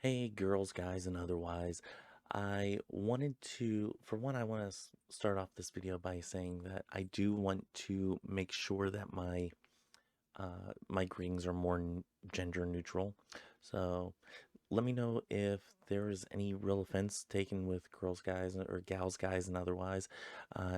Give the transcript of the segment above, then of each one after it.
Hey, girls, guys, and otherwise. I wanted to, for one, I want to start off this video by saying that I do want to make sure that my greetings are more gender neutral. So let me know if there is any real offense taken with girls, guys, or gals, guys, and otherwise,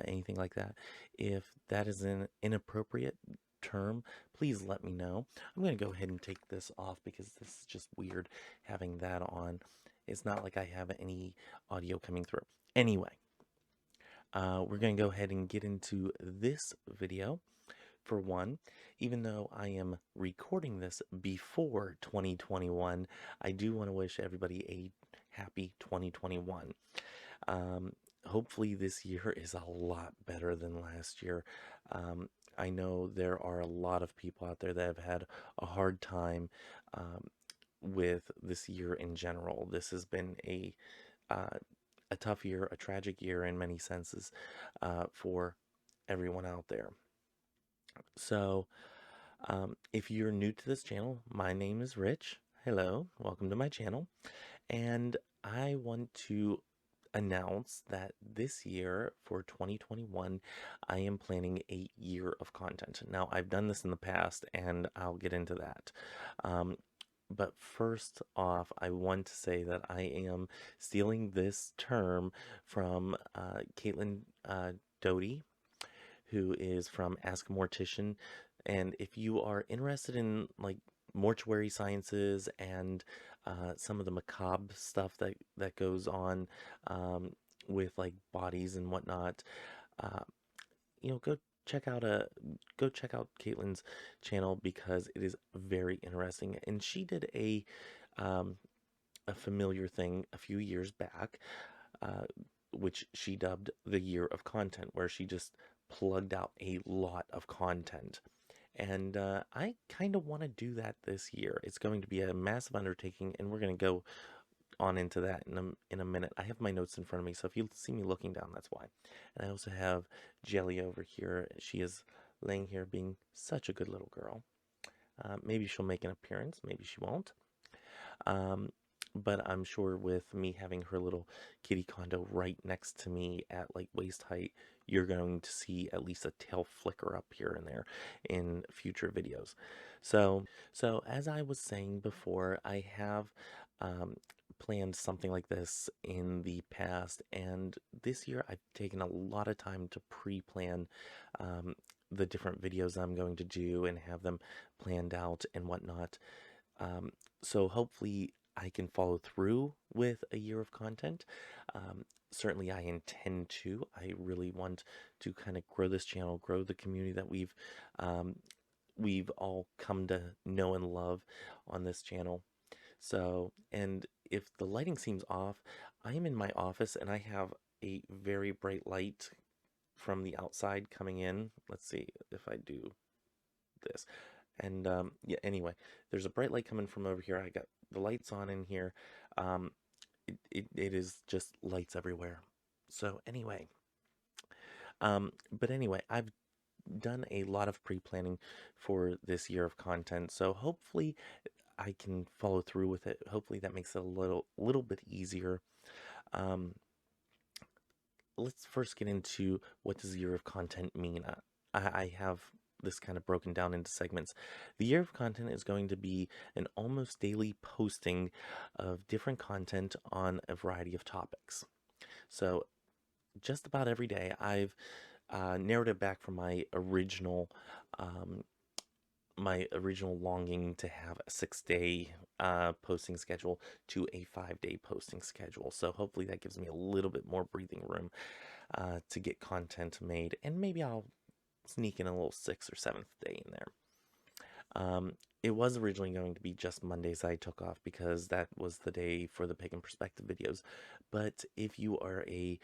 anything like that. If that is an inappropriate term, please let me know. I'm going to go ahead and take this off because this is just weird having that on. It's not like I have any audio coming through. Anyway, we're going to go ahead and get into this video. For one, even though I am recording this before 2021, I do want to wish everybody a happy 2021. Hopefully this year is a lot better than last year. I know there are a lot of people out there that have had a hard time with this year in general. This has been a tough year, a tragic year in many senses for everyone out there. So, if you're new to this channel, my name is Rich. Hello, welcome to my channel. And I want to announce that this year for 2021, I am planning a year of content. Now, I've done this in the past, and I'll get into that. But first off, I want to say that I am stealing this term from Caitlin Doty, who is from Ask Mortician. And if you are interested in like mortuary sciences and some of the macabre stuff that goes on with like bodies and whatnot, uh, go go check out Caitlin's channel because it is very interesting. And she did a familiar thing a few years back, uh, which she dubbed the year of content, where she just plugged out a lot of content. And I kind of want to do that this year. It's going to be a massive undertaking, and we're going to go on into that in a minute. I have my notes in front of me, so if you see me looking down, that's why. And I also have Jelly over here. She is laying here being such a good little girl. Maybe she'll make an appearance, maybe she won't. Um, but I'm sure with me having her little kitty condo right next to me at like waist height, you're going to see at least a tail flicker up here and there in future videos. So as I was saying before, I have planned something like this in the past, and this year I've taken a lot of time to pre-plan the different videos I'm going to do and have them planned out and whatnot. So hopefully I can follow through with a year of content. Certainly I intend to. I really want to kind of grow this channel, grow the community that we've all come to know and love on this channel. So, and if the lighting seems off, I am in my office and I have a very bright light from the outside coming in. Let's see if I do this. And yeah, anyway, there's a bright light coming from over here. I got the lights on in here. Um, it is just lights everywhere. So anyway, but anyway, I've done a lot of pre-planning for this year of content. So hopefully I can follow through with it. Hopefully that makes it a little bit easier. Um, let's first get into what does year of content mean. I have this kind of broken down into segments. The year of content is going to be an almost daily posting of different content on a variety of topics. So just about every day, I've narrowed it back from um, my original longing to have a 6-day posting schedule to a 5-day posting schedule. So hopefully that gives me a little bit more breathing room to get content made, and maybe I'll sneak in a little 6th or 7th day in there. It was originally going to be just Mondays I took off because that was the day for the Pagan Perspective videos. But if you are a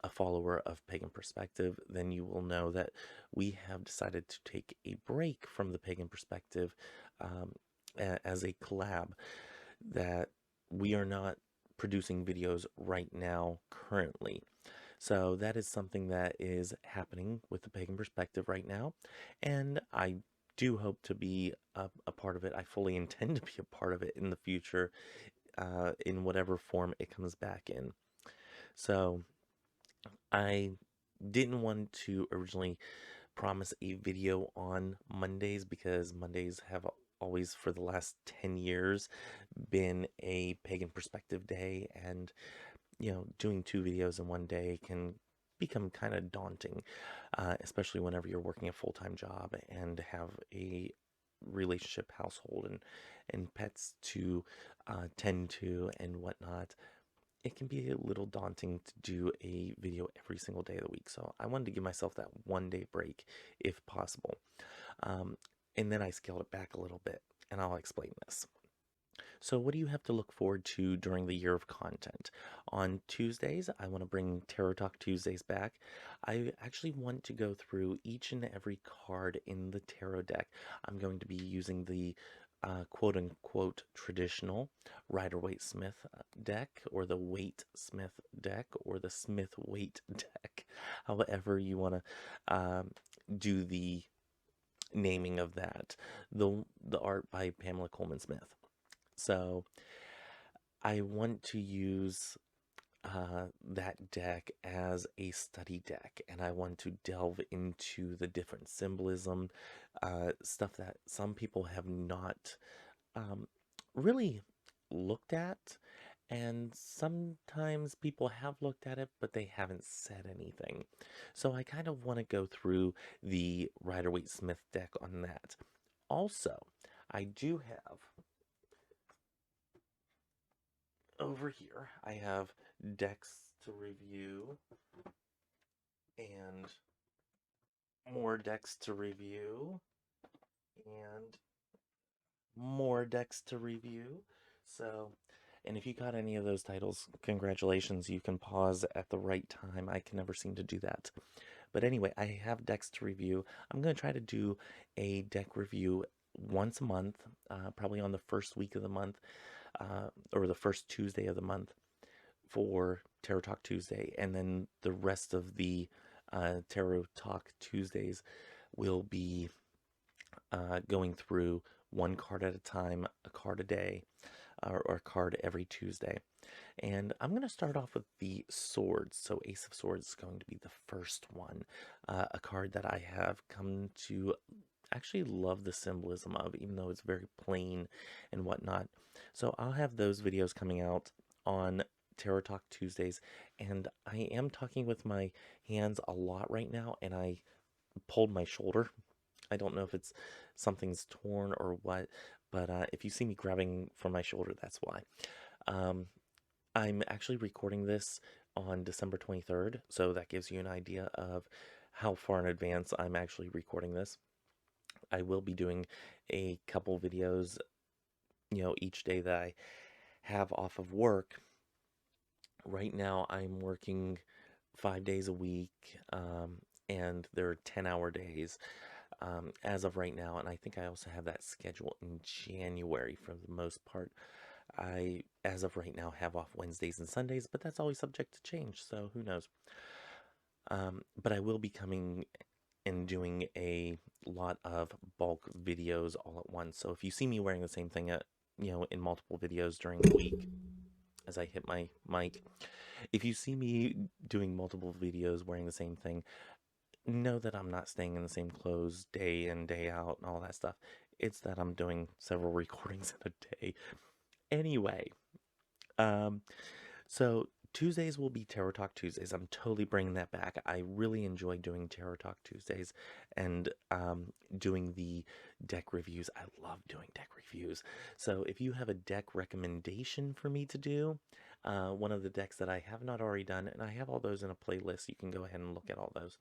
follower of Pagan Perspective, then you will know that we have decided to take a break from the Pagan Perspective as a collab, that we are not producing videos right now currently. So that is something that is happening with the Pagan Perspective right now, and I do hope to be a part of it. I fully intend to be a part of it in the future, in whatever form it comes back in. So I didn't want to originally promise a video on Mondays because Mondays have always, for the last 10 years, been a pagan perspective day, and doing two videos in one day can become kind of daunting, especially whenever you're working a full-time job and have a relationship, household, and pets to tend to and whatnot. It can be a little daunting to do a video every single day of the week. So I wanted to give myself that 1 day break if possible. Um, and then I scaled it back a little bit, and I'll explain this. So what do you have to look forward to during the year of content? On Tuesdays, I want to bring Tarot Talk Tuesdays back. I actually want to go through each and every card in the tarot deck. I'm going to be using the quote-unquote traditional Rider-Waite-Smith deck, or the Waite-Smith deck, or the Smith-Waite deck, however you want to do the naming of that. The art by Pamela Coleman Smith. So I want to use that deck as a study deck, and I want to delve into the different symbolism, stuff that some people have not really looked at, and sometimes people have looked at it, but they haven't said anything. So I kind of want to go through the Rider-Waite-Smith deck on that. Also, I do have over here, I have decks to review and more decks to review and more decks to review. So, and if you got any of those titles, congratulations, you can pause at the right time. I can never seem to do that. But anyway, I have decks to review. I'm going to try to do a deck review once a month, probably on the first week of the month, or the first Tuesday of the month for Tarot Talk Tuesday, and then the rest of the Tarot Talk Tuesdays will be going through one card at a time, a card a day, or a card every Tuesday. And I'm going to start off with the swords. So Ace of Swords is going to be the first one, a card that I have come to actually love the symbolism of, even though it's very plain and whatnot. So I'll have those videos coming out on Tarot Talk Tuesdays, and I am talking with my hands a lot right now, and I pulled my shoulder. I don't know if it's something's torn or what, but if you see me grabbing from my shoulder, that's why. I'm actually recording this on December 23rd, so that gives you an idea of how far in advance I'm actually recording this. I will be doing a couple videos, each day that I have off of work. Right now, I'm working 5 days a week, and they're 10-hour days as of right now. And I think I also have that schedule in January for the most part. I, as of right now, have off Wednesdays and Sundays, but that's always subject to change, so who knows. But I will be coming and doing a lot of bulk videos all at once. So if you see me wearing the same thing in multiple videos during the week, as I hit my mic, if you see me doing multiple videos wearing the same thing, know that I'm not staying in the same clothes day in, day out, and all that stuff. It's that I'm doing several recordings in a day. Anyway, so Tuesdays will be Tarot Talk Tuesdays. I'm totally bringing that back. I really enjoy doing Tarot Talk Tuesdays and doing the deck reviews. I love doing deck reviews. So if you have a deck recommendation for me to do, one of the decks that I have not already done, and I have all those in a playlist, you can go ahead and look at all those.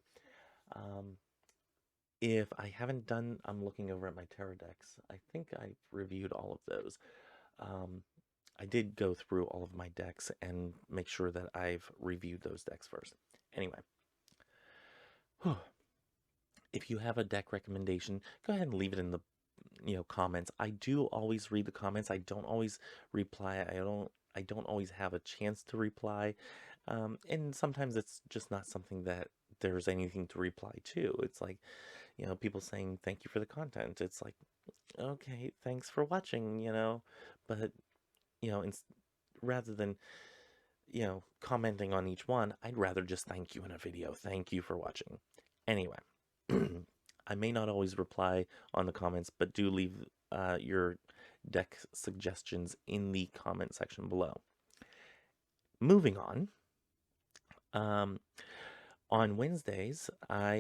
If I haven't done, I'm looking over at my tarot decks. I think I've reviewed all of those. I did go through all of my decks and make sure that I've reviewed those decks first. Anyway, if you have a deck recommendation, go ahead and leave it in the comments. I do always read the comments. I don't always reply. I don't always have a chance to reply, and sometimes it's just not something that there's anything to reply to. It's like, people saying thank you for the content. It's like, okay, thanks for watching, but, rather than, commenting on each one, I'd rather just thank you in a video. Thank you for watching. Anyway, I may not always reply on the comments, but do leave your deck suggestions in the comment section below. Moving on Wednesdays, um,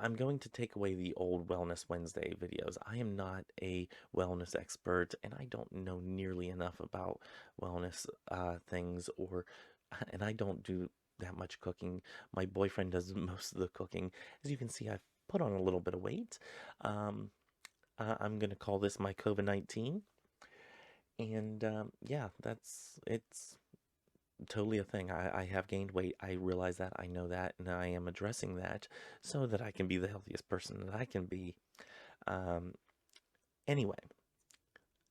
I'm going to take away the old Wellness Wednesday videos. I am not a wellness expert, and I don't know nearly enough about wellness things, and I don't do that much cooking. My boyfriend does most of the cooking. As you can see, I've put on a little bit of weight. I'm going to call this my COVID-19. And yeah, it's totally a thing. I have gained weight. I realize that. I know that. And I am addressing that so that I can be the healthiest person that I can be. Um, anyway,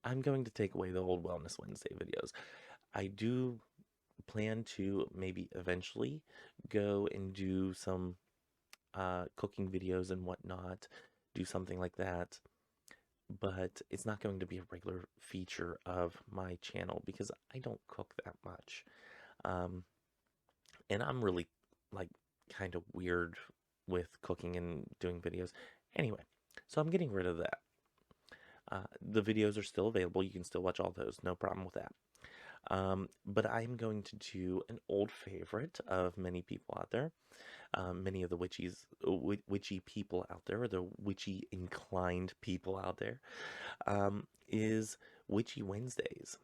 I'm going to take away the old Wellness Wednesday videos. I do plan to maybe eventually go and do some cooking videos and whatnot, do something like that. But it's not going to be a regular feature of my channel because I don't cook that much. Um, and I'm really, like, kind of weird with cooking and doing videos. Anyway, so I'm getting rid of that. The videos are still available. You can still watch all those. No problem with that. But I'm going to do an old favorite of many people out there. Many of the witchy people out there, or the witchy inclined people out there, is Witchy Wednesdays.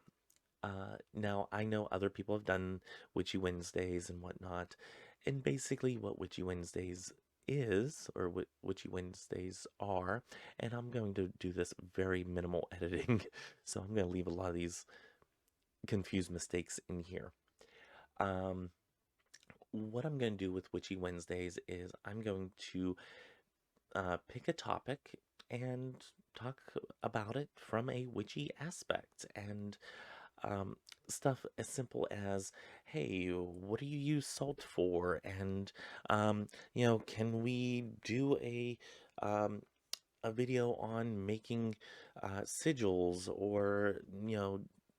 Now, I know other people have done Witchy Wednesdays and whatnot, and basically what Witchy Wednesdays is, or what Witchy Wednesdays are, and I'm going to do this very minimal editing, so I'm going to leave a lot of these confused mistakes in here. What I'm going to do with Witchy Wednesdays is I'm going to pick a topic and talk about it from a witchy aspect, and stuff as simple as, hey, what do you use salt for? And, can we do a video on making sigils, or,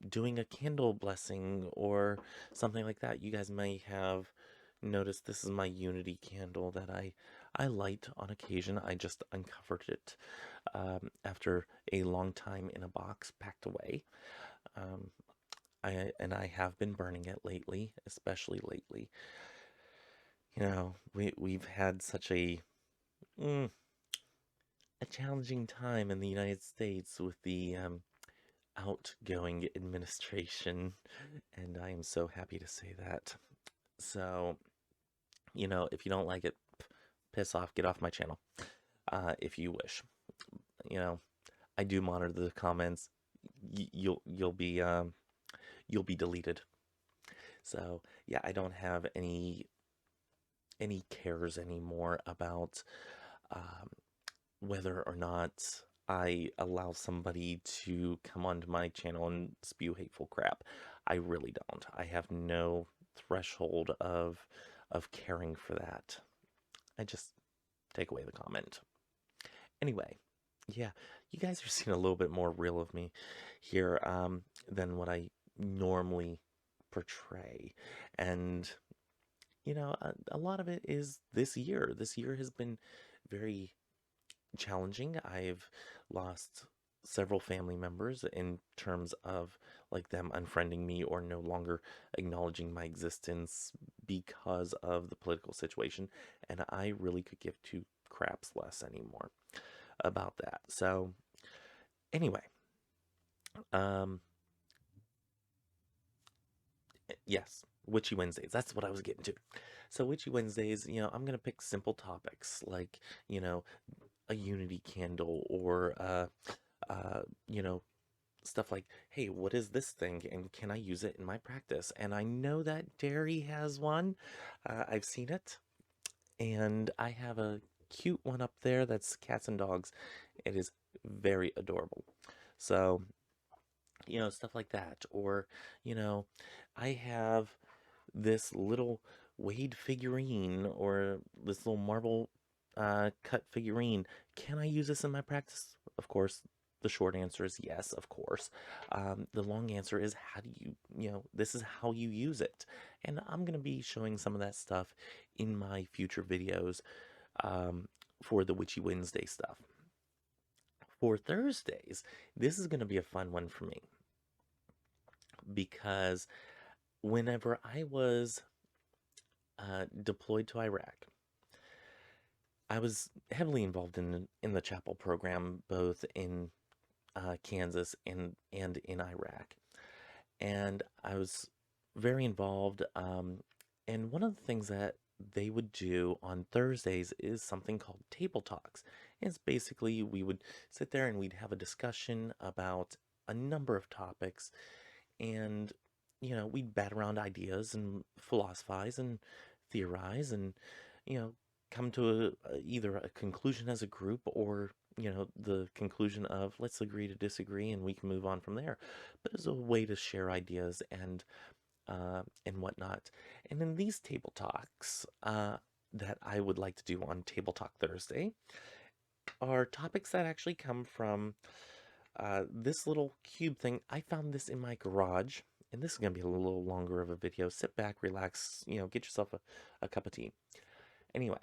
doing a candle blessing or something like that. You guys may have noticed this is my Unity candle that I light on occasion. I just uncovered it after a long time in a box packed away. I have been burning it lately, especially lately. We've had such a challenging time in the United States with the outgoing administration, and I am so happy to say that. So, if you don't like it, piss off, get off my channel, if you wish. I do monitor the comments. You'll be deleted. So yeah, I don't have any cares anymore about whether or not I allow somebody to come onto my channel and spew hateful crap. I really don't. I have no threshold of caring for that. I just take away the comment. Anyway, yeah, you guys are seeing a little bit more real of me here than what I normally portray. And, a lot of it is this year. This year has been very challenging. I've lost several family members in terms of, like, them unfriending me or no longer acknowledging my existence because of the political situation, and I really could give two craps less anymore about that. So anyway, yes, Witchy Wednesdays, that's what I was getting to. So Witchy Wednesdays, I'm gonna pick simple topics like, a Unity candle, or stuff like, hey, what is this thing, and can I use it in my practice? And I know that Derry has one. I've seen it, and I have a cute one up there that's cats and dogs. It is very adorable. So, stuff like that. Or, I have this little Wade figurine or this little marble cut figurine. Can I use this in my practice? Of course, the short answer is yes, of course. The long answer is how do this is how you use it. And I'm going to be showing some of that stuff in my future videos for the Witchy Wednesday stuff. For Thursdays, this is going to be a fun one for me because whenever I was deployed to Iraq, I was heavily involved in the chapel program, both in Kansas and in Iraq, and I was very involved. And one of the things that they would do on Thursdays is something called table talks. It's basically we would sit there and we'd have a discussion about a number of topics, and we'd bat around ideas and philosophize and theorize and you know come to either a conclusion as a group or the conclusion of let's agree to disagree and we can move on from there. But as a way to share ideas and whatnot. And in these table talks that I would like to do on Table Talk Thursday are topics that actually come from this little cube thing. I found this in my garage, and this is going to be a little longer of a video. Sit back, relax, get yourself a cup of tea. Anyway,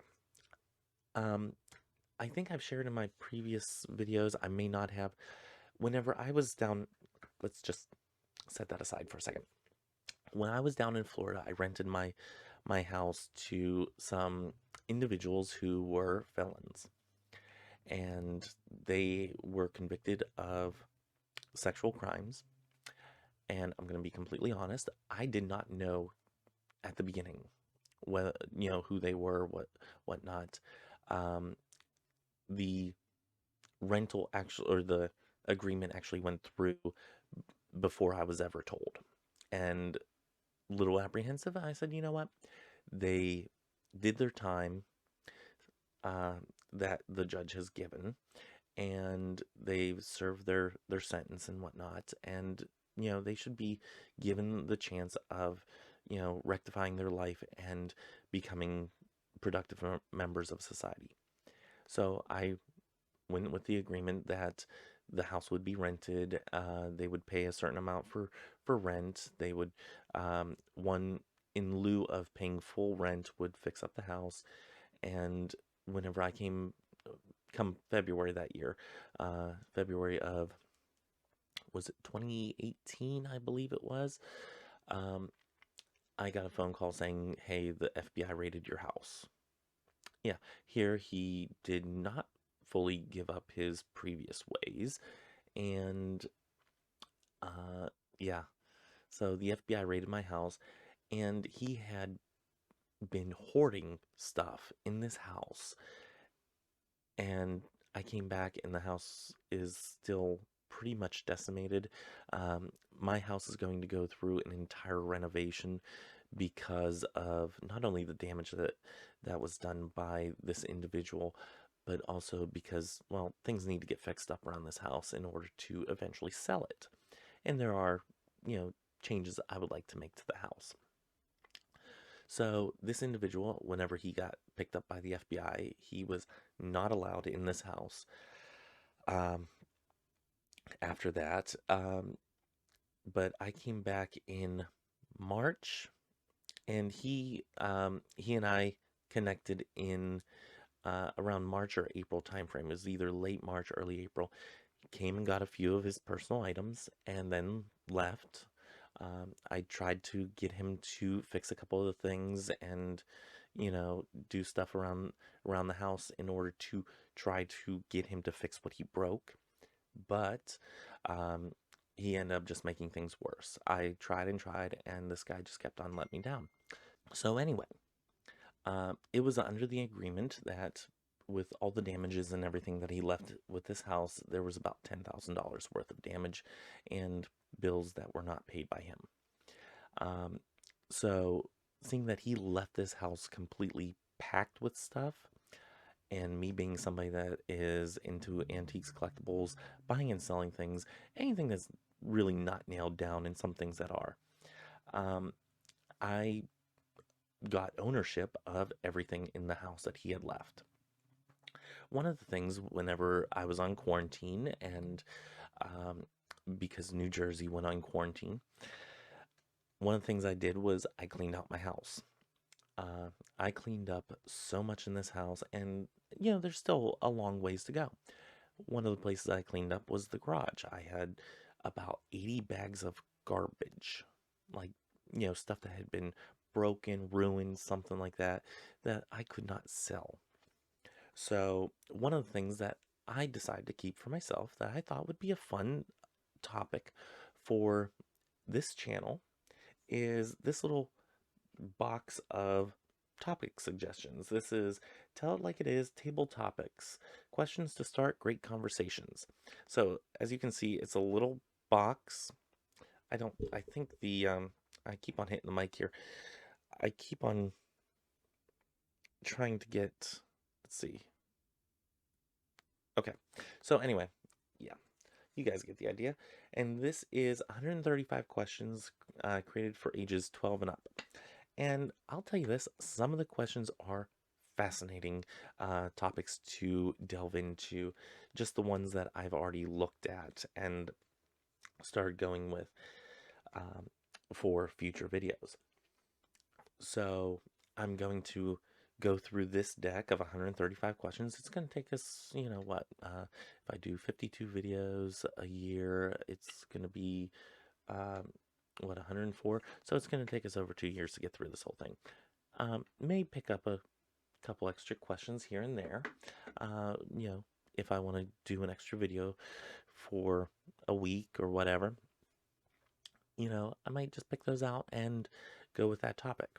I think I've shared in my previous videos, I may not have. Whenever I was down, let's just set that aside for a second. When I was down in Florida, I rented my house to some individuals who were felons, and they were convicted of sexual crimes. And I'm going to be completely honest, I did not know at the beginning who they were, whatnot. The rental actually, or the agreement actually went through before I was ever told. And little apprehensive, I said, you know what? They did their time that the judge has given, and they've served their sentence and whatnot, and they should be given the chance of rectifying their life and becoming productive members of society. So I went with the agreement that the house would be rented. They would pay a certain amount for rent. They would one in lieu of paying full rent would fix up the house. And whenever I come February that year, February of, was it 2018, I believe it was, I got a phone call saying, hey, the FBI raided your house. Yeah, here he did not fully give up his previous ways, and yeah, so the FBI raided my house, and he had been hoarding stuff in this house, and I came back and the house is still pretty much decimated. My house is going to go through an entire renovation because of not only the damage that was done by this individual, but also because, well, things need to get fixed up around this house in order to eventually sell it. And there are, changes I would like to make to the house. So this individual, whenever he got picked up by the FBI, he was not allowed in this house. After that, but I came back in March, and he and I connected in around March or April timeframe. It was either late March, early April. He came and got a few of his personal items and then left. I tried to get him to fix a couple of the things and do stuff around the house in order to try to get him to fix what he broke, but he ended up just making things worse. I tried and tried, and this guy just kept on letting me down. So anyway, it was under the agreement that with all the damages and everything that he left with this house, there was about $10,000 worth of damage and bills that were not paid by him. So seeing that he left this house completely packed with stuff, and me being somebody that is into antiques, collectibles, buying and selling things, anything that's really not nailed down, and some things that are, I got ownership of everything in the house that he had left. One of the things, whenever I was on quarantine, and um, because New Jersey went on quarantine, one of the things I did was I cleaned out my house. Uh, I cleaned up so much in this house, and there's still a long ways to go. One of the places I cleaned up was the garage. I had about 80 bags of garbage, like, stuff that had been broken, ruined, something like that, that I could not sell. So, one of the things that I decided to keep for myself that I thought would be a fun topic for this channel is this little box of topic suggestions. This is Tell It Like It Is, Table Topics, Questions to Start Great Conversations. So, as you can see, it's a little box. I think I keep on hitting the mic here. I keep on trying to get, let's see. Okay, so anyway, yeah, you guys get the idea. And this is 135 questions created for ages 12 and up. And I'll tell you this, some of the questions are fascinating topics to delve into, just the ones that I've already looked at and started going with for future videos. So I'm going to go through this deck of 135 questions. It's going to take us, if I do 52 videos a year, it's going to be, 104? So it's going to take us over 2 years to get through this whole thing. May pick up a couple extra questions here and there. If I want to do an extra video for a week or whatever, I might just pick those out and go with that topic.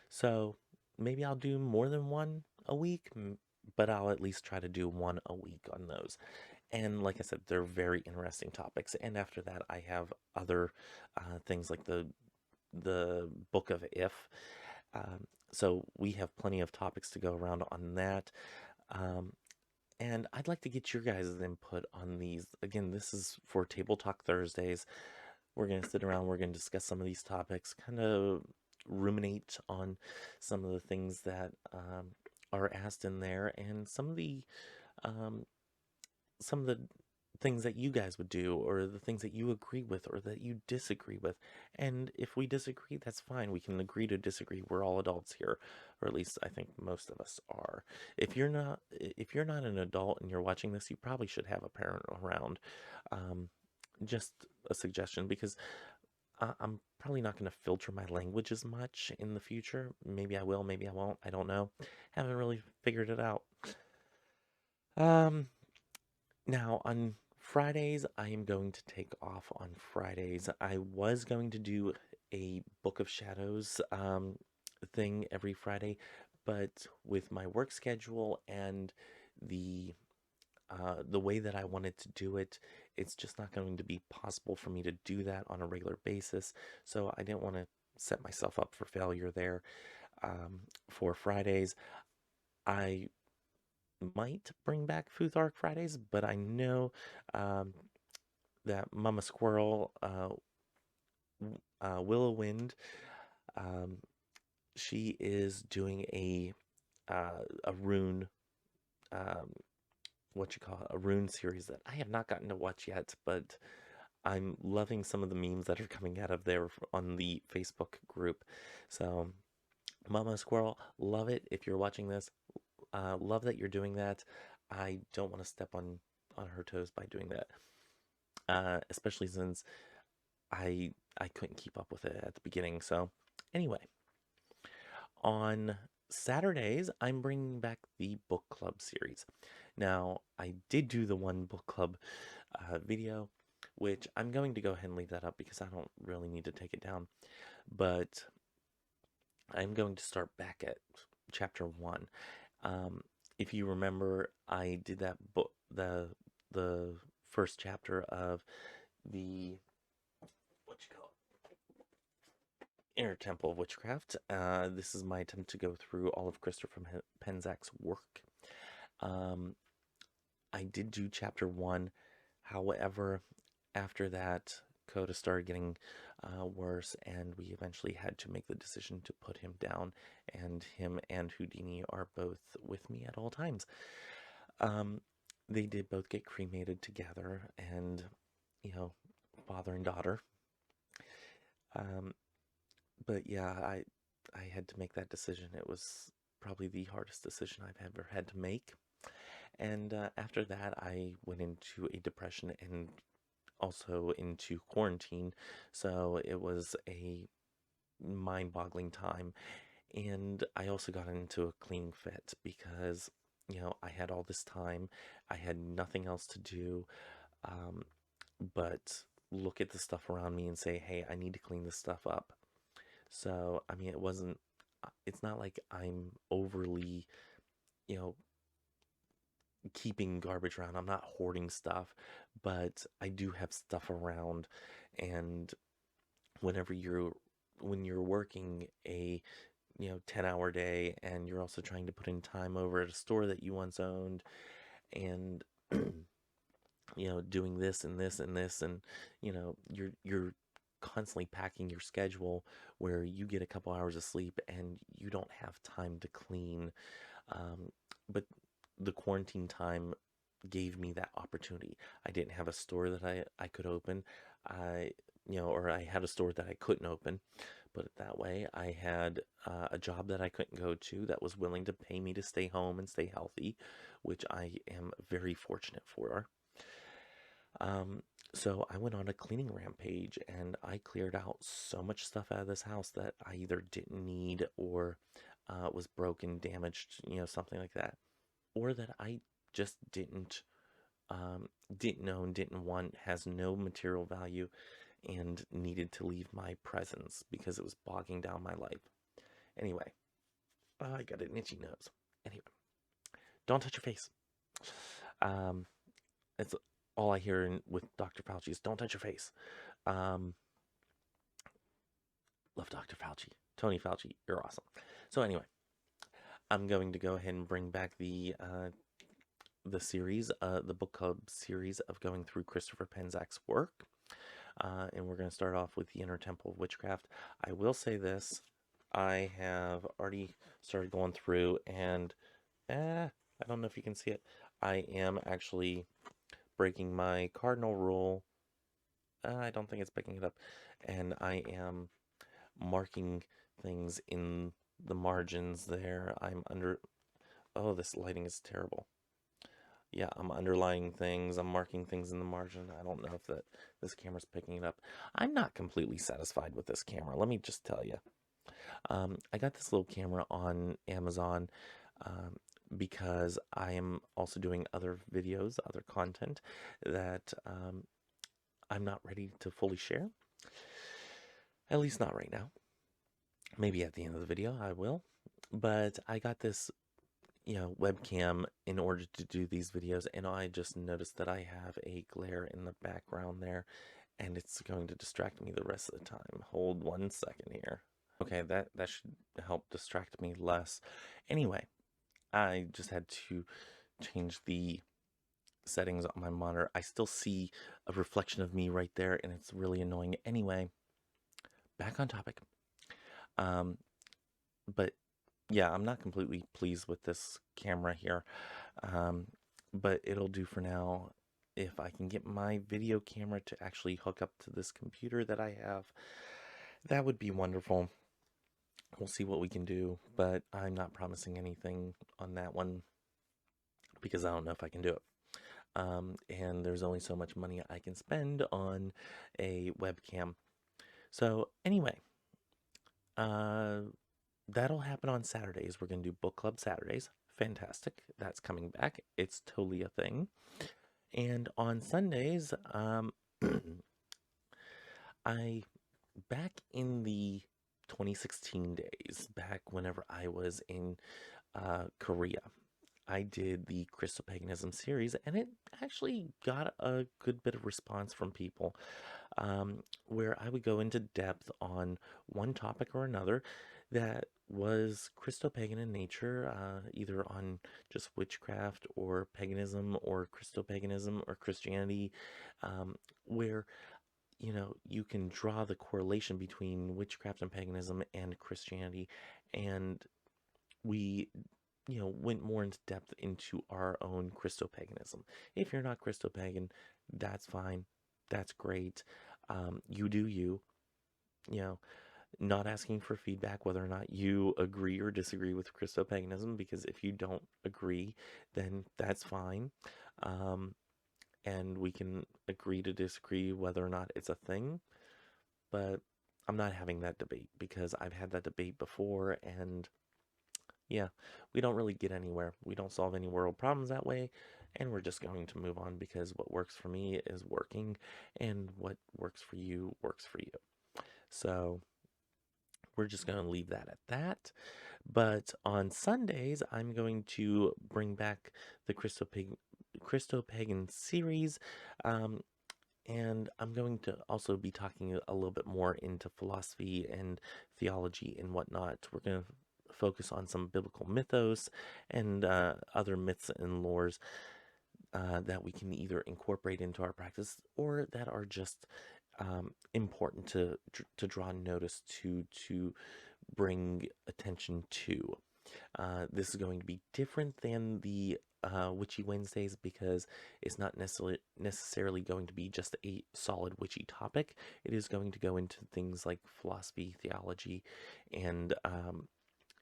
So maybe I'll do more than one a week, but I'll at least try to do one a week on those. And like I said, they're very interesting topics. And after that, I have other things like the Book of If. So we have plenty of topics to go around on that. And I'd like to get your guys' input on these. Again, this is for Table Talk Thursdays. We're going to sit around, we're going to discuss some of these topics, kind of ruminate on some of the things that are asked in there, and some of the things that you guys would do, or the things that you agree with or that you disagree with. And if we disagree, that's fine. We can agree to disagree. We're all adults here, or at least I think most of us are. If you're not an adult and you're watching this, you probably should have a parent around. Just a suggestion, because I'm probably not going to filter my language as much in the future. Maybe I will, maybe I won't. I don't know. Haven't really figured it out. Now on Fridays, I am going to take off on Fridays. I was going to do a Book of Shadows thing every Friday, but with my work schedule and the way that I wanted to do it, it's just not going to be possible for me to do that on a regular basis. So I didn't want to set myself up for failure there. For Fridays, I might bring back Futhark Fridays, but I know that Mama Squirrel, Willow Wind, she is doing a rune, a rune series that I have not gotten to watch yet, but I'm loving some of the memes that are coming out of there on the Facebook group. So, Mama Squirrel, love it. If you're watching this, love that you're doing that. I don't want to step on her toes by doing that, especially since I couldn't keep up with it at the beginning. So, anyway, on Saturdays, I'm bringing back the book club series. Now, I did do the one book club video, which I'm going to go ahead and leave that up because I don't really need to take it down. But I'm going to start back at chapter 1. If you remember, I did that book, the first chapter of the Inner Temple of Witchcraft. This is my attempt to go through all of Christopher Penzak's work. I did do chapter 1. However, after that, Dakota started getting worse, and we eventually had to make the decision to put him down. And him and Houdini are both with me at all times. Um, they did both get cremated together, and you know, father and daughter. Um, but yeah, I had to make that decision. It was probably the hardest decision I've ever had to make. And after that, I went into a depression and also into quarantine. So it was a mind-boggling time. And I also got into a cleaning fit because, I had all this time. I had nothing else to do, um, but look at the stuff around me and say, hey, I need to clean this stuff up. So, I mean, it's not like I'm overly, you know, keeping garbage around. I'm not hoarding stuff, but I do have stuff around. And whenever when you're working a 10-hour day, and you're also trying to put in time over at a store that you once owned, and doing this and this and this, and you're constantly packing your schedule where you get a couple hours of sleep and you don't have time to clean. But the quarantine time gave me that opportunity. I didn't have a store that I could open. Or I had a store that I couldn't open, put it that way. I had a job that I couldn't go to that was willing to pay me to stay home and stay healthy, which I am very fortunate for. Um, so I went on a cleaning rampage, and I cleared out so much stuff out of this house that I either didn't need, or was broken, damaged, something like that, or that I just didn't know and didn't want, has no material value, and needed to leave my presence because it was bogging down my life. Anyway, I got an itchy nose. Anyway, don't touch your face. It's all I hear with Dr. Fauci is don't touch your face. Um, love Dr. Fauci. Tony Fauci, you're awesome. So anyway, I'm going to go ahead and bring back the series, the book club series of going through Christopher Penczak's work. And we're going to start off with the Inner Temple of Witchcraft. I will say this. I have already started going through, and I don't know if you can see it. I am actually breaking my cardinal rule. I don't think it's picking it up. And I am marking things in the margins there. Oh, this lighting is terrible. Yeah, I'm underlining things. I'm marking things in the margin. I don't know if this camera's picking it up. I'm not completely satisfied with this camera. Let me just tell you. I got this little camera on Amazon because I am also doing other videos, other content that I'm not ready to fully share. At least not right now. Maybe at the end of the video I will. But I got this webcam in order to do these videos, and I just noticed that I have a glare in the background there, and it's going to distract me the rest of the time. Hold 1 second here. Okay, that should help distract me less. Anyway, I just had to change the settings on my monitor. I still see a reflection of me right there, and it's really annoying. Anyway, back on topic. But yeah, I'm not completely pleased with this camera here, but it'll do for now. If I can get my video camera to actually hook up to this computer that I have, that would be wonderful. We'll see what we can do, but I'm not promising anything on that one because I don't know if I can do it. And there's only so much money I can spend on a webcam. So anyway, that'll happen on Saturdays. We're going to do book club Saturdays. Fantastic. That's coming back. It's totally a thing. And on Sundays, back in the 2016 days, back whenever I was in Korea, I did the Christo-Paganism series, and it actually got a good bit of response from people, where I would go into depth on one topic or another that was Christo-Pagan in nature, either on just witchcraft or paganism or Christo-Paganism or Christianity, where you can draw the correlation between witchcraft and paganism and Christianity, and we went more into depth into our own Christo-Paganism. If you're not Christo-Pagan, that's fine. That's great. You do you. You know, not asking for feedback whether or not you agree or disagree with Christo-Paganism, because if you don't agree, then that's fine. Um, and we can agree to disagree whether or not it's a thing. But I'm not having that debate because I've had that debate before, and yeah, we don't really get anywhere. We don't solve any world problems that way, and we're just going to move on because what works for me is working, and what works for you works for you. So we're just going to leave that at that. But on Sundays, I'm going to bring back the Christo-Pagan series. And I'm going to also be talking a little bit more into philosophy and theology and whatnot. We're going to focus on some biblical mythos and other myths and lores that we can either incorporate into our practice or that are just important to draw notice to bring attention to. This is going to be different than the Witchy Wednesdays because it's not necessarily going to be just a solid witchy topic. It is going to go into things like philosophy, theology, and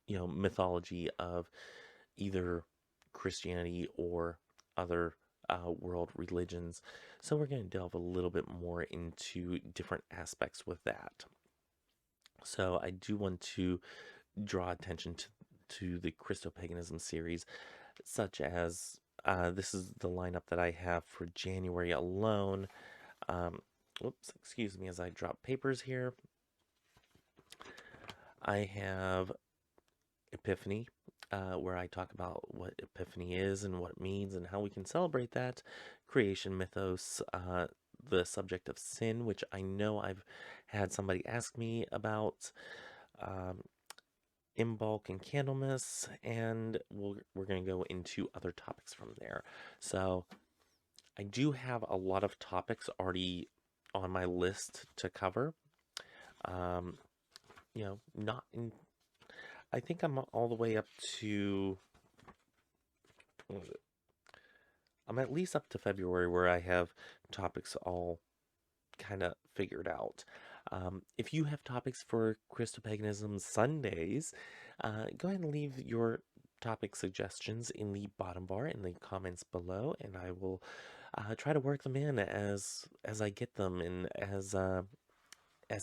mythology of either Christianity or other world religions. So we're going to delve a little bit more into different aspects with that. So I do want to draw attention to the Christo-Paganism series, such as this is the lineup that I have for January alone. Whoops, excuse me as I drop papers here. I have Epiphany, where I talk about what Epiphany is and what it means and how we can celebrate that. Creation mythos, the subject of sin, which I know I've had somebody ask me about. Imbolc and Candlemas, and we're going to go into other topics from there. So I do have a lot of topics already on my list to cover. Not in. I think I'm all the way up to. What was it? I'm at least up to February where I have topics all kind of figured out. If you have topics for Christo-Paganism Sundays, go ahead and leave your topic suggestions in the bottom bar in the comments below, and I will try to work them in as I get them and as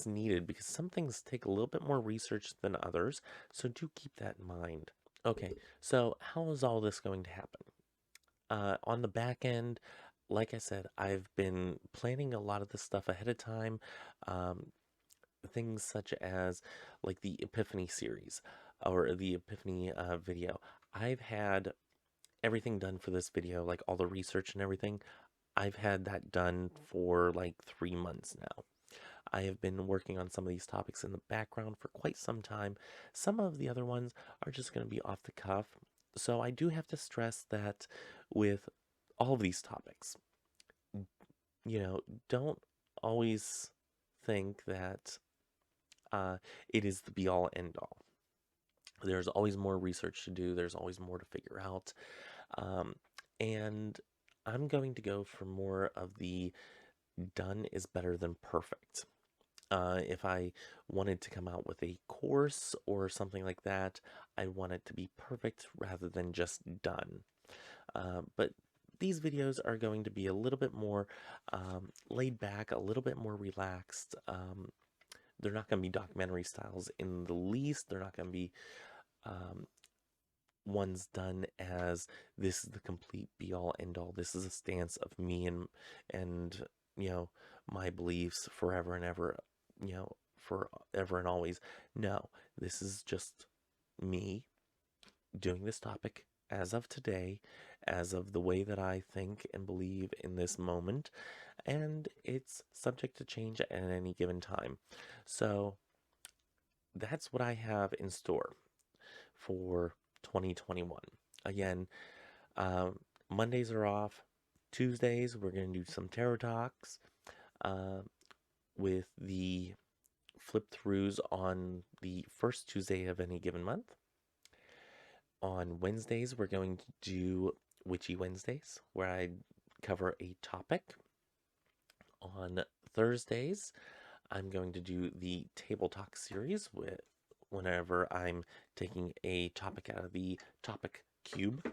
needed, because some things take a little bit more research than others, so do keep that in mind. Okay, so how is all this going to happen? On the back end, like I said, I've been planning a lot of this stuff ahead of time. Things such as like the Epiphany series or the Epiphany video. I've had everything done for this video, like all the research and everything. I've had that done for like 3 months now. I have been working on some of these topics in the background for quite some time. Some of the other ones are just going to be off the cuff. So I do have to stress that with all of these topics, don't always think that it is the be all end all. There's always more research to do. There's always more to figure out. And I'm going to go for more of the done is better than perfect. If I wanted to come out with a course or something like that, I want it to be perfect rather than just done. But these videos are going to be a little bit more laid back, a little bit more relaxed. They're not going to be documentary styles in the least. They're not going to be ones done as this is the complete be all end all. This is a stance of me and my beliefs forever and ever, forever and always. No, this is just me doing this topic as of today, as of the way that I think and believe in this moment, and it's subject to change at any given time. So that's what I have in store for 2021. Again, Mondays are off. Tuesdays, we're going to do some tarot talks. with the flip throughs on the first Tuesday of any given month. On Wednesdays, we're going to do Witchy Wednesdays, where I cover a topic. On Thursdays, I'm going to do the Table Talk series whenever I'm taking a topic out of the topic cube,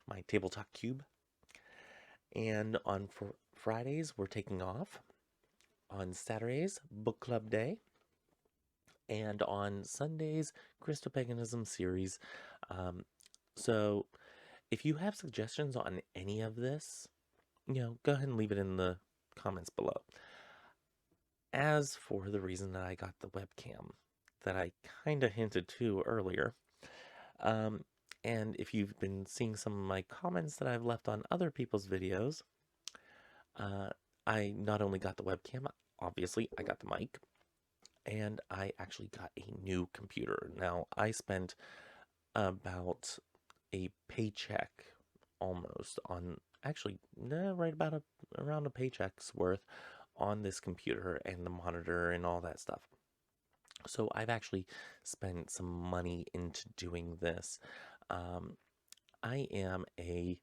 my Table Talk cube. And on Fridays, we're taking off. On Saturdays, book club day. And on Sundays, Christo-Paganism series. So if you have suggestions on any of this, go ahead and leave it in the comments below. As for the reason that I got the webcam that I kind of hinted to earlier, and if you've been seeing some of my comments that I've left on other people's videos, I not only got the webcam, obviously I got the mic, and I actually got a new computer. Now, I spent about a paycheck almost on, actually, right about around a paycheck's worth on this computer and the monitor and all that stuff. So I've actually spent some money into doing this. I am a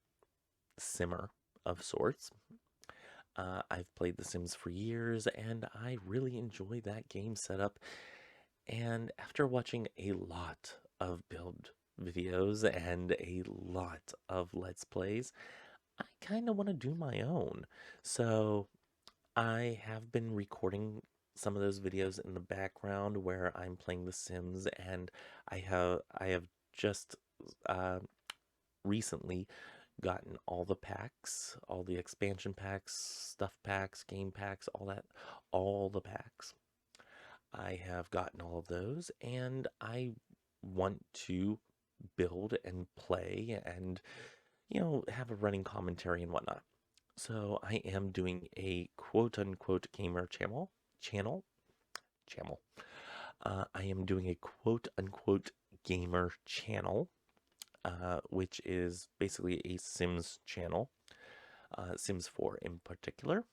simmer of sorts. I've played The Sims for years, and I really enjoy that game setup. And after watching a lot of build videos and a lot of Let's Plays, I kind of want to do my own. So I have been recording some of those videos in the background where I'm playing The Sims, and I have just recently gotten all the packs, all the expansion packs, stuff packs, game packs, all the packs. I have gotten all of those, and I want to build and play and, have a running commentary and whatnot. So I am doing a quote-unquote gamer channel. I am doing a quote-unquote gamer channel, which is basically a Sims channel, Sims 4 in particular.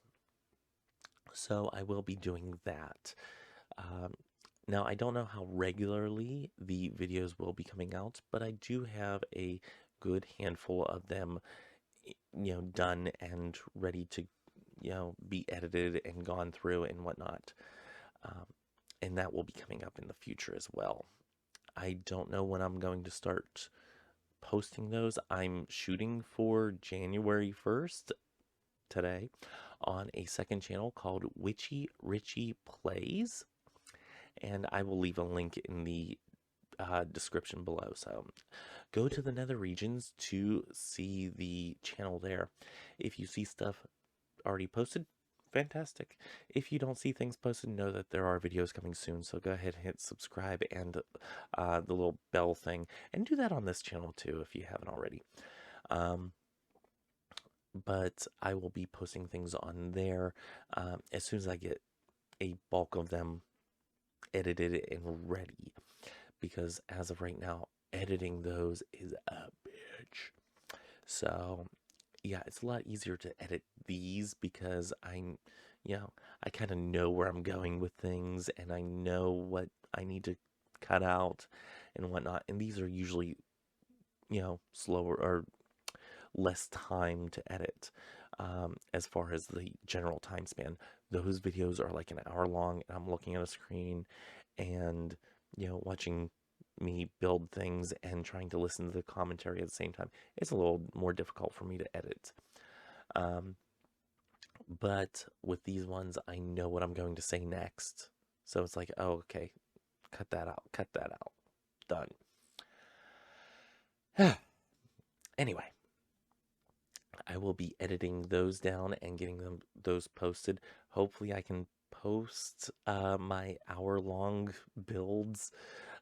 So I will be doing that. Now, I don't know how regularly the videos will be coming out, but I do have a good handful of them, done and ready to, be edited and gone through and whatnot. And that will be coming up in the future as well. I don't know when I'm going to start posting those. I'm shooting for January 1st today on a second channel called Witchy Richie Plays, and I will leave a link in the description below. So go to the nether regions to see the channel there. If you see stuff already posted, fantastic. If you don't see things posted, know that there are videos coming soon. So go ahead and hit subscribe and the little bell thing, and do that on this channel too if you haven't already. But I will be posting things on there as soon as I get a bulk of them edited and ready, because as of right now, editing those is a bitch. So yeah, it's a lot easier to edit these because I kind of know where I'm going with things, and I know what I need to cut out and whatnot. And these are usually, slower or less time to edit. As far as the general time span, those videos are like an hour long, and I'm looking at a screen and, watching me build things and trying to listen to the commentary at the same time. It's a little more difficult for me to edit. But with these ones, I know what I'm going to say next. So it's like, oh, okay, cut that out, done. Anyway, I will be editing those down and getting those posted. Hopefully I can post my hour-long builds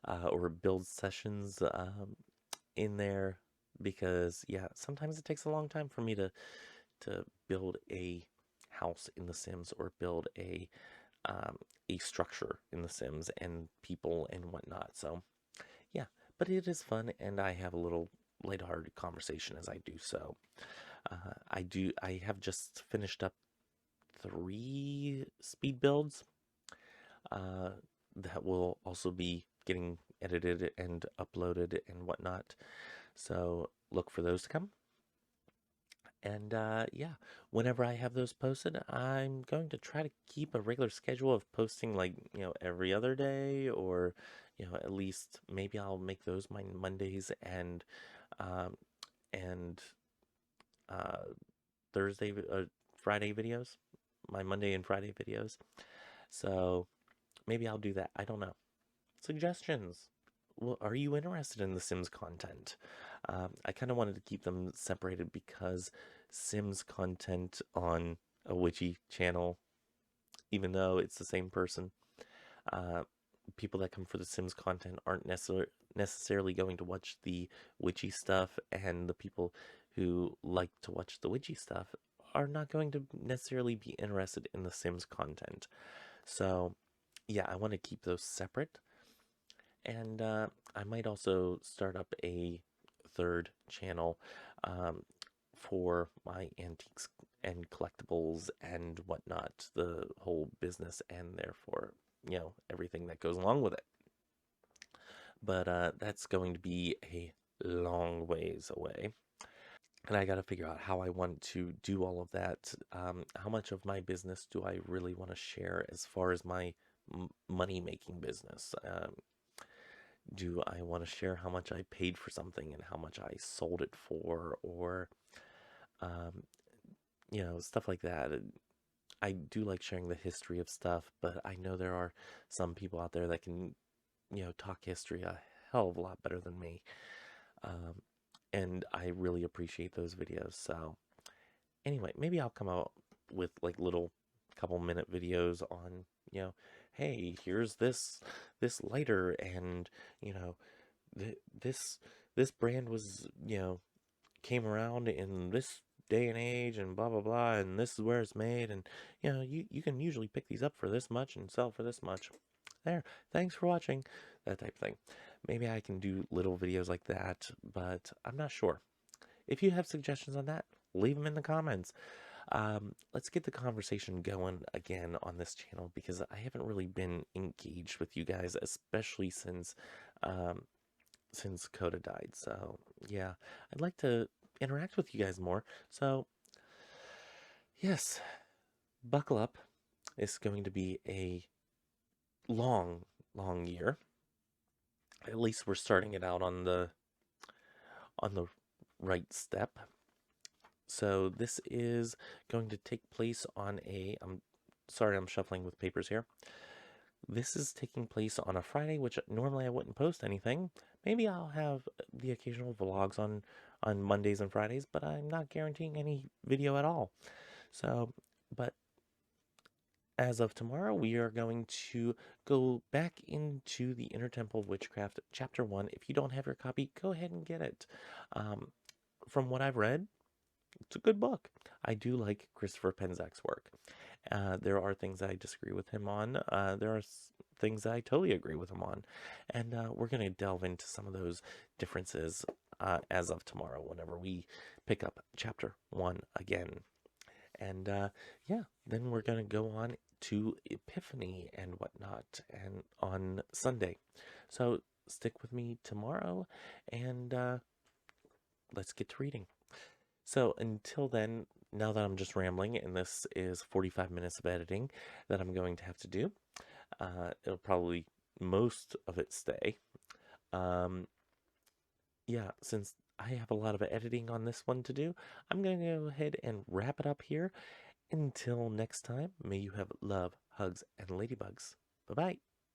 or build sessions in there, because sometimes it takes a long time for me to build a house in The Sims, or build a structure in The Sims and people and whatnot. So yeah, but it is fun, and I have a little lighthearted conversation as I do so. I have just finished up 3 speed builds uh, that will also be getting edited and uploaded and whatnot. So look for those to come. And yeah, whenever I have those posted, I'm going to try to keep a regular schedule of posting like, every other day, or, at least maybe I'll make those my Mondays um, and uh, Thursday, Friday videos, my Monday and Friday videos. So maybe I'll do that. I don't know. Suggestions. Well, are you interested in the Sims content? I kind of wanted to keep them separated because Sims content on a witchy channel, even though it's the same person, uh, people that come for the Sims content aren't necessarily going to watch the witchy stuff, and the people who like to watch the witchy stuff are not going to necessarily be interested in the Sims content. So, yeah, I want to keep those separate. And I might also start up a third channel um, for my antiques and collectibles and whatnot, the whole business, and therefore, everything that goes along with it. But that's going to be a long ways away. And I got to figure out how I want to do all of that. How much of my business do I really want to share as far as my money making business? Do I want to share how much I paid for something and how much I sold it for, or um, stuff like that. I do like sharing the history of stuff, but I know there are some people out there that can, talk history a hell of a lot better than me. Um, and I really appreciate those videos. So anyway, maybe I'll come out with like little couple minute videos on, hey, here's this lighter, and you know this this brand was, came around in this day and age, and blah blah blah, and this is where it's made, and you can usually pick these up for this much and sell for this much. There, thanks for watching, that type of thing. Maybe I can do little videos like that, but I'm not sure. If you have suggestions on that, leave them in the comments. Let's get the conversation going again on this channel, because I haven't really been engaged with you guys, especially um, since Coda died. So yeah, I'd like to interact with you guys more. So yes, buckle up. It's going to be a long, long year. At least we're starting it out on the right step. So this is going to take place on I'm sorry, I'm shuffling with papers here. This is taking place on a Friday, which normally I wouldn't post anything. Maybe I'll have the occasional vlogs on Mondays and Fridays, but I'm not guaranteeing any video at all. So, but as of tomorrow, we are going to go back into the Inner Temple of Witchcraft, Chapter 1. If you don't have your copy, go ahead and get it. From what I've read, it's a good book. I do like Christopher Penzak's work. There are things I disagree with him on. There are things I totally agree with him on. And we're going to delve into some of those differences as of tomorrow, whenever we pick up Chapter 1 again. And yeah, then we're going to go on to Epiphany and whatnot, and on Sunday. So stick with me tomorrow, and let's get to reading. So until then, now that I'm just rambling, and this is 45 minutes of editing that I'm going to have to do, it'll probably most of it stay. Yeah, since I have a lot of editing on this one to do, I'm going to go ahead and wrap it up here. Until next time, may you have love, hugs, and ladybugs. Bye-bye.